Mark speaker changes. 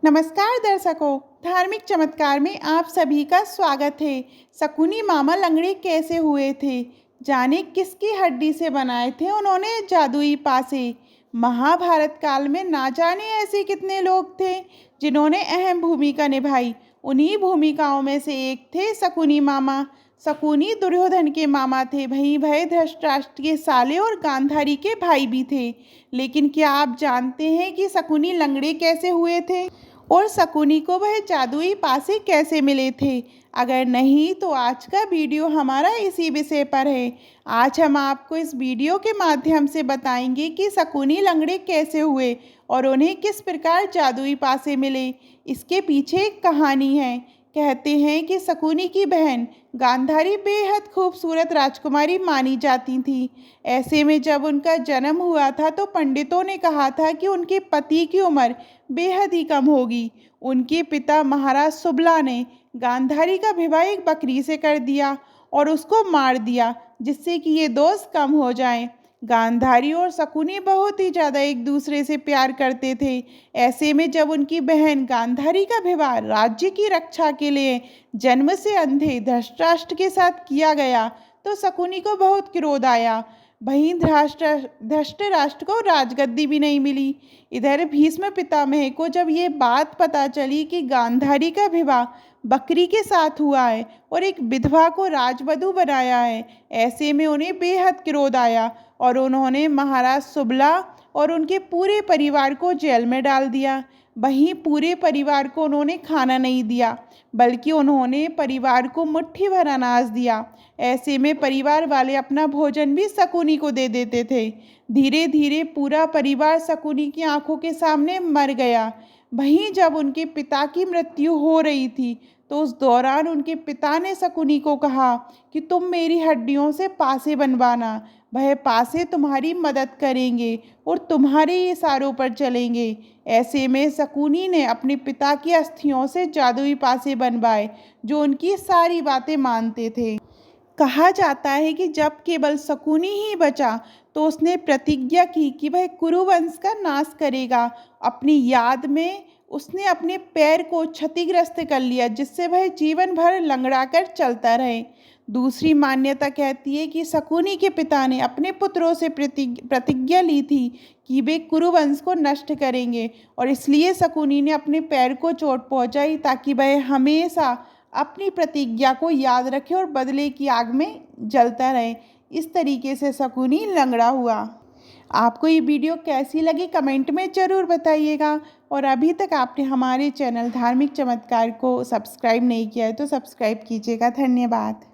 Speaker 1: नमस्कार दर्शकों, धार्मिक चमत्कार में आप सभी का स्वागत है। शकुनी मामा लंगड़े कैसे हुए थे? जाने किसकी हड्डी से बनाए थे उन्होंने जादुई पासे। महाभारत काल में ना जाने ऐसे कितने लोग थे जिन्होंने अहम भूमिका निभाई। उन्हीं भूमिकाओं में से एक थे शकुनी मामा। शकुनी दुर्योधन के मामा थे, वहीं वह धृतराष्ट्र के साले और गांधारी के भाई भी थे। लेकिन क्या आप जानते हैं कि शकुनी लंगड़े कैसे हुए थे और शकुनी को वह जादुई पासे कैसे मिले थे? अगर नहीं तो आज का वीडियो हमारा इसी विषय पर है। आज हम आपको इस वीडियो के माध्यम से बताएंगे कि शकुनी लंगड़े कैसे हुए और उन्हें किस प्रकार जादुई पासे मिले। इसके पीछे एक कहानी है। कहते हैं कि शकुनी की बहन गांधारी बेहद खूबसूरत राजकुमारी मानी जाती थी। ऐसे में जब उनका जन्म हुआ था तो पंडितों ने कहा था कि उनके पति की उम्र बेहद ही कम होगी। उनके पिता महाराज सुबला ने गांधारी का विवाह एक बकरी से कर दिया और उसको मार दिया, जिससे कि ये दोष कम हो जाएं। गांधारी और शकुनी बहुत ही ज़्यादा एक दूसरे से प्यार करते थे। ऐसे में जब उनकी बहन गांधारी का विवाह राज्य की रक्षा के लिए जन्म से अंधे धृतराष्ट्र के साथ किया गया तो शकुनी को बहुत क्रोध आया। वहीं धृतराष्ट्र को राजगद्दी भी नहीं मिली। इधर भीष्म पितामह को जब ये बात पता चली कि गांधारी का विवाह बकरी के साथ हुआ है और एक विधवा को राजवधू बनाया है, ऐसे में उन्हें बेहद क्रोध आया और उन्होंने महाराज सुबला और उनके पूरे परिवार को जेल में डाल दिया। वहीं पूरे परिवार को उन्होंने खाना नहीं दिया, बल्कि उन्होंने परिवार को मुट्ठी भर अनाज दिया। ऐसे में परिवार वाले अपना भोजन भी शकुनी को दे देते थे। धीरे धीरे पूरा परिवार शकुनी की आंखों के सामने मर गया। वहीं जब उनके पिता की मृत्यु हो रही थी तो उस दौरान उनके पिता ने शकुनी को कहा कि तुम मेरी हड्डियों से पासे बनवाना, वह पासे तुम्हारी मदद करेंगे और तुम्हारे इशारों पर चलेंगे। ऐसे में शकुनी ने अपने पिता की अस्थियों से जादुई पासे बनवाए जो उनकी सारी बातें मानते थे। कहा जाता है कि जब केवल शकुनी ही बचा तो उसने प्रतिज्ञा की कि वह कुरु वंश का नाश करेगा। अपनी याद में उसने अपने पैर को क्षतिग्रस्त कर लिया, जिससे वह जीवन भर लंगड़ा कर चलता रहे। दूसरी मान्यता कहती है कि शकुनी के पिता ने अपने पुत्रों से प्रतिज्ञा ली थी कि वे कुरु वंश को नष्ट करेंगे और इसलिए शकुनी ने अपने पैर को चोट पहुंचाई ताकि वह हमेशा अपनी प्रतिज्ञा को याद रखे और बदले की आग में जलता रहे। इस तरीके से शकुनी लंगड़ा हुआ। आपको ये वीडियो कैसी लगी कमेंट में ज़रूर बताइएगा और अभी तक आपने हमारे चैनल धार्मिक चमत्कार को सब्सक्राइब नहीं किया है तो सब्सक्राइब कीजिएगा। धन्यवाद।